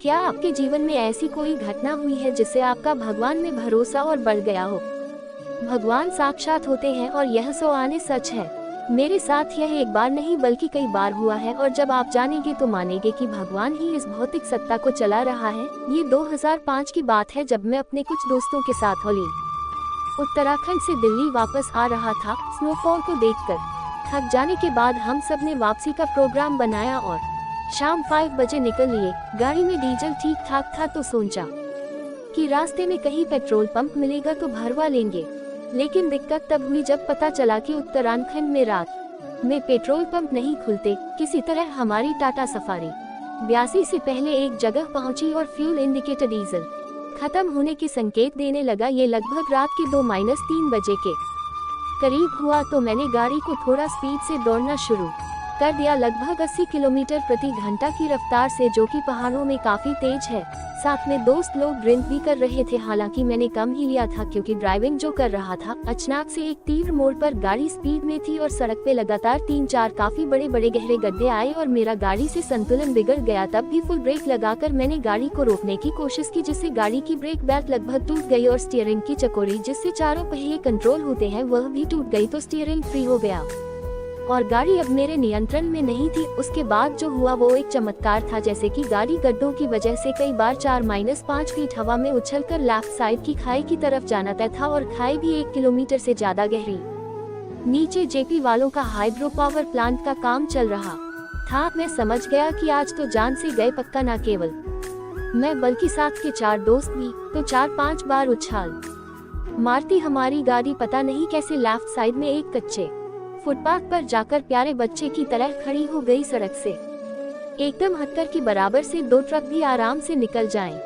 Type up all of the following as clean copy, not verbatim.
क्या आपके जीवन में ऐसी कोई घटना हुई है जिससे आपका भगवान में भरोसा और बढ़ गया हो? भगवान साक्षात होते हैं और यह सौ आने सच है। मेरे साथ यह एक बार नहीं बल्कि कई बार हुआ है और जब आप जानेंगे तो मानेंगे कि भगवान ही इस भौतिक सत्ता को चला रहा है। ये 2005 की बात है जब मैं अपने कुछ दोस्तों के साथ होली उत्तराखंड से दिल्ली वापस आ रहा था। स्नोफॉल को देखकर थक जाने के बाद हम सब ने वापसी का प्रोग्राम बनाया और शाम 5 बजे निकल लिए। गाड़ी में डीजल ठीक ठाक था तो सोचा कि रास्ते में कहीं पेट्रोल पंप मिलेगा तो भरवा लेंगे, लेकिन दिक्कत तब हुई जब पता चला कि उत्तराखंड में रात में पेट्रोल पंप नहीं खुलते। किसी तरह हमारी टाटा सफारी 82 से पहले एक जगह पहुंची और फ्यूल इंडिकेटर डीजल खत्म होने के संकेत देने लगा। ये लगभग रात के 2-3 बजे के करीब हुआ तो मैंने गाड़ी को थोड़ा स्पीड से दौड़ना शुरू कर दिया, लगभग 80 किलोमीटर प्रति घंटा की रफ्तार से, जो कि पहाड़ों में काफी तेज है। साथ में दोस्त लोग ड्रिंक भी कर रहे थे, हालांकि मैंने कम ही लिया था क्योंकि ड्राइविंग जो कर रहा था। अचानक से एक तीव्र मोड़ पर गाड़ी स्पीड में थी और सड़क पे लगातार 3-4 काफी बड़े बड़े गहरे गड्ढे आए और मेरा गाड़ी से संतुलन बिगड़ गया। तब भी फुल ब्रेक लगाकर मैंने गाड़ी को रोकने की कोशिश की, जिससे गाड़ी की ब्रेक बेल्ट लगभग टूट गई और स्टीयरिंग की चकोरी जिससे चारों पहिए कंट्रोल होते हैं वह भी टूट गई तो स्टीयरिंग फ्री हो गया और गाड़ी अब मेरे नियंत्रण में नहीं थी। उसके बाद जो हुआ वो एक चमत्कार था, जैसे कि गाड़ी गड्ढों की वजह से कई बार 4-5 फीट हवा में उछलकर लेफ्ट साइड की खाई की तरफ जाना तय था और खाई भी 1 किलोमीटर से ज्यादा गहरी। नीचे जेपी वालों का हाइड्रो पावर प्लांट का काम चल रहा था। मैं समझ गया कि आज तो जान से गए पक्का, ना केवल मैं बल्कि साथ के 4 दोस्त भी। तो 4-5 बार उछाल मारती हमारी गाड़ी पता नहीं कैसे लेफ्ट साइड में एक कच्चे फुटपाथ पर जाकर प्यारे बच्चे की तरह खड़ी हो गई। सड़क से एकदम 70 की बराबर से 2 ट्रक भी आराम से निकल जाएं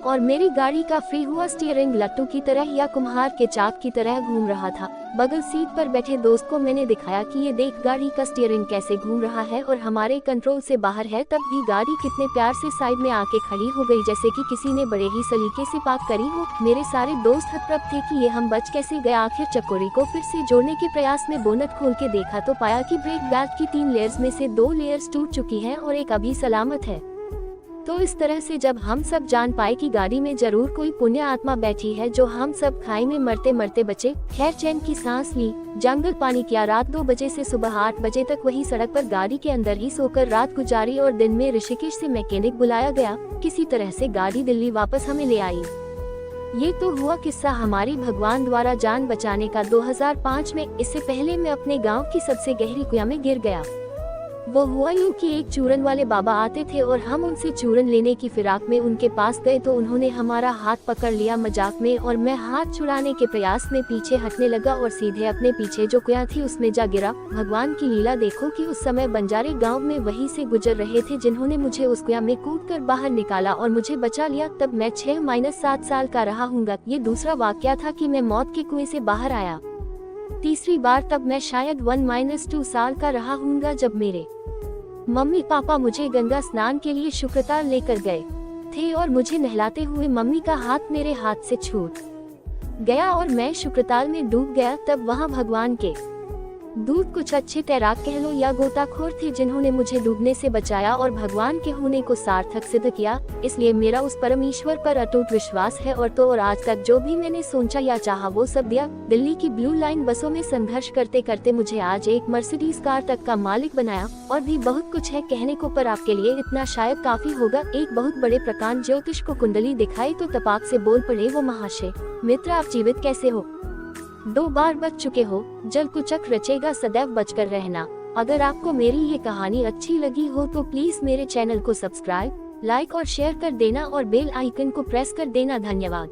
और मेरी गाड़ी का फ्री हुआ स्टीयरिंग लट्टू की तरह या कुम्हार के चाक की तरह घूम रहा था। बगल सीट पर बैठे दोस्त को मैंने दिखाया कि ये देख गाड़ी का स्टीयरिंग कैसे घूम रहा है और हमारे कंट्रोल से बाहर है। तब भी गाड़ी कितने प्यार से साइड में आके खड़ी हो गई, जैसे कि किसी ने बड़े ही सलीके से पार्क करी हो। मेरे सारे दोस्त हतप्रभ थे कि ये हम बच कैसे गए। आखिर चकोरी को फिर से जोड़ने के प्रयास में बोनट खोल के देखा तो पाया कि ब्रेक बेल्ट की 3 लेयर्स में से 2 लेयर्स टूट चुकी है और एक अभी सलामत है। तो इस तरह से जब हम सब जान पाए कि गाड़ी में जरूर कोई पुण्य आत्मा बैठी है, जो हम सब खाई में मरते मरते बचे। खैर चैन की सांस ली, जंगल पानी किया। रात 2 बजे से सुबह 8 बजे तक वही सड़क पर गाड़ी के अंदर ही सोकर रात गुजारी और दिन में ऋषिकेश से मैकेनिक बुलाया गया। किसी तरह से गाड़ी दिल्ली वापस हमें ले आई। ये तो हुआ किस्सा हमारी भगवान द्वारा जान बचाने का 2005 में। इससे पहले मैं अपने गाँव की सबसे गहरी कुआं में गिर गया। वो हुआ यूं कि एक चूरन वाले बाबा आते थे और हम उनसे चूरन लेने की फिराक में उनके पास गए तो उन्होंने हमारा हाथ पकड़ लिया मजाक में और मैं हाथ छुड़ाने के प्रयास में पीछे हटने लगा और सीधे अपने पीछे जो कुआं थी उसमें जा गिरा। भगवान की लीला देखो कि उस समय बंजारे गांव में वहीं से गुजर रहे थे जिन्होंने मुझे उस कुआं में कूदकर बाहर निकाला और मुझे बचा लिया। तब मैं 6-7 साल का रहा हूँगा। ये दूसरा वाकया था कि मैं मौत के कुएं से बाहर आया। तीसरी बार तब मैं शायद 1-2 साल का रहा हूँगा जब मेरे मम्मी पापा मुझे गंगा स्नान के लिए शुक्रताल लेकर गए थे और मुझे नहलाते हुए मम्मी का हाथ मेरे हाथ से छूट गया और मैं शुक्रताल में डूब गया। तब वहाँ भगवान के दूत कुछ अच्छे तैराक कह लो या गोताखोर थे जिन्होंने मुझे डूबने से बचाया और भगवान के होने को सार्थक सिद्ध किया। इसलिए मेरा उस परमेश्वर पर अटूट विश्वास है और आज तक जो भी मैंने सोचा या चाहा वो सब दिया। दिल्ली की ब्लू लाइन बसों में संघर्ष करते करते मुझे आज एक मर्सिडीज कार तक का मालिक बनाया। और भी बहुत कुछ है कहने को, पर आपके लिए इतना शायद काफी होगा। एक बहुत बड़े प्रकांड ज्योतिष को कुंडली दिखाई तो तपाक से बोल पड़े वो महाशय, मित्र आप जीवित कैसे हो? 2 बार बच चुके हो, जल कुचक रचेगा, सदैव बचकर रहना। अगर आपको मेरी ये कहानी अच्छी लगी हो तो प्लीज मेरे चैनल को सब्सक्राइब, लाइक और शेयर कर देना और बेल आइकन को प्रेस कर देना। धन्यवाद।